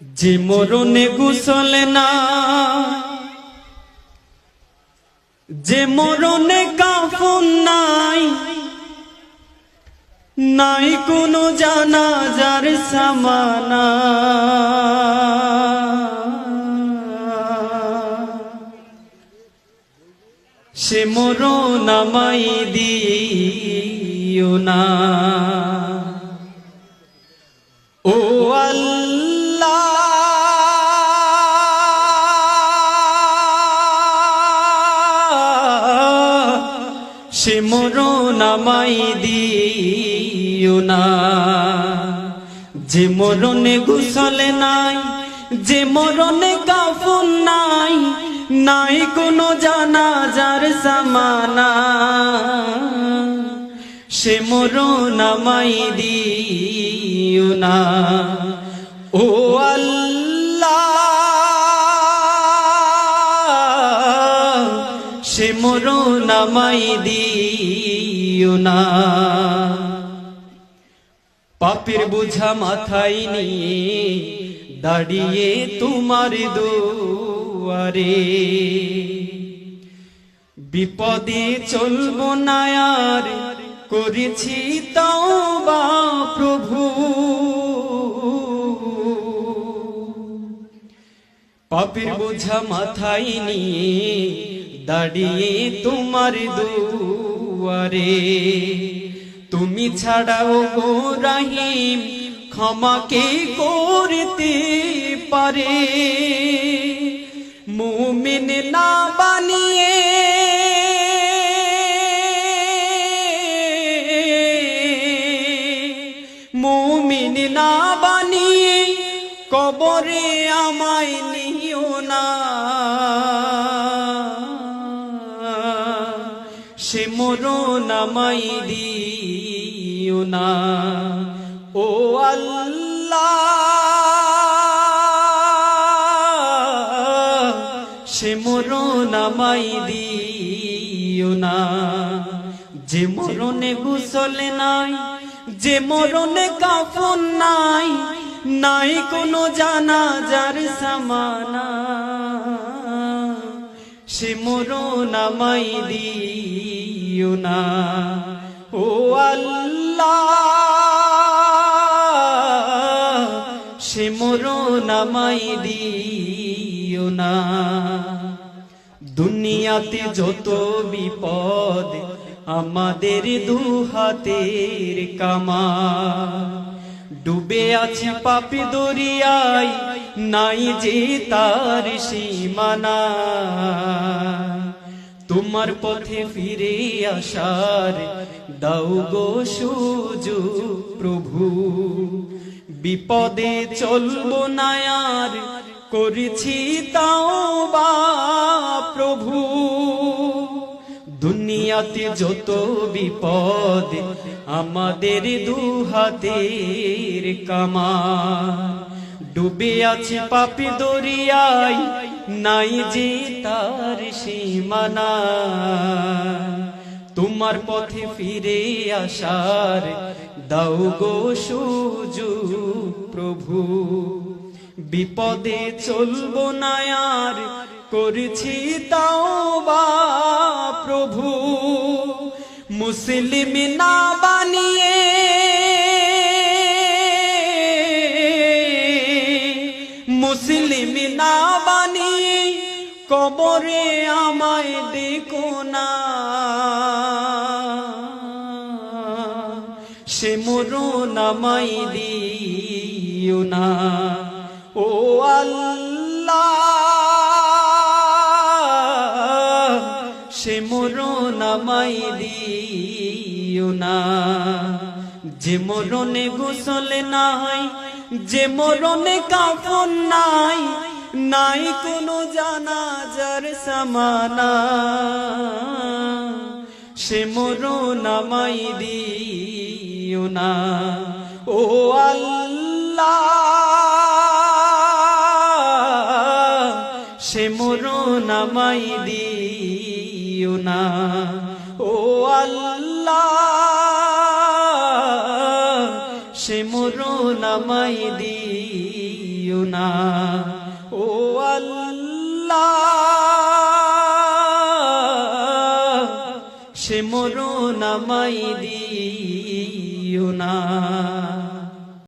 যে মরণে গোসল না, যে মরণে কাফন নাই, নাই কোনো জানাজার সামানা। সে মরণ আমায় দিও না। ও আল্লাহ, সে মরণ আমায় দিও না। যে মরণে গোসল নাই, যে মরণে কাফন নাই, নাই কোনো জানাজার সামানা। সে মরণ আমায় দিও না। ও আল্লাহ, সে মরণ আমায় দিও না। পাপের বোঝা মাথায় নিয়ে দাঁড়িয়ে তোমার দুয়ারে, বিপদে চলবো না আর, করেছি তওবা প্রভু। পাপের বোঝা মাথায় নিয়ে দাঁড়িয়ে তোমার দুয়ারে, তুমি ছাড়াও গো রহিম ক্ষমা কে করতে পারে। মুমিন না বানিয়ে মুমিন না বানিয়ে কবরে আমায় নিও না। সে মরণ আমায় দিও না। ও আল্লাহ, সে মরণ আমায় দিও না। যে মরণে গোসল নাই, যে মরণে কাফন নাই, নাই কোনো জানাজার সামানা। সে মরণ আমায় দিও না। ও আল্লাহ, সে মরণ আমায় দিও না। দুনিয়াতে যত বিপদ আমাদের দুহাতের কামা, ডুবে আছে পাপে দরিয়ায়, নাই যে তার সীমানা। তোমার পথে ফিরে আসার দাও গো সুযোগ প্রভু। বিপদে চলবো না আর, করেছি তওবা প্রভু। দুনিয়াতে যত বিপদ আমাদের দুহাতের কামা, ডুবে আছে পাপে দরিয়ায়, নাই যে তার সীমানা। তোমার পথে ফিরে আসার দাও গো সুযোগ প্রভু। বিপদে চলবো না আর, করেছি তওবা প্রভু। মুসলিম না বানিয়ে মুসলিম না বানিয়ে কবরে আমায় ডেকো না। সে মরণ আমায় দিও না। ও আল্লাহ, সে মরণ আমায় দিও না। যে মরণে গোসল নাই, যে মরণে কাফন নাই, নাই কোনো জানাজার সামানা। সে মরণ আমায় দিও না। ও আল্লাহ, সে মরণ আমায় দিও না। ও আল্লাহ, সে মরণ আমায় দিও না। না ও আল্লাহ সে মরণ আমায় দিও না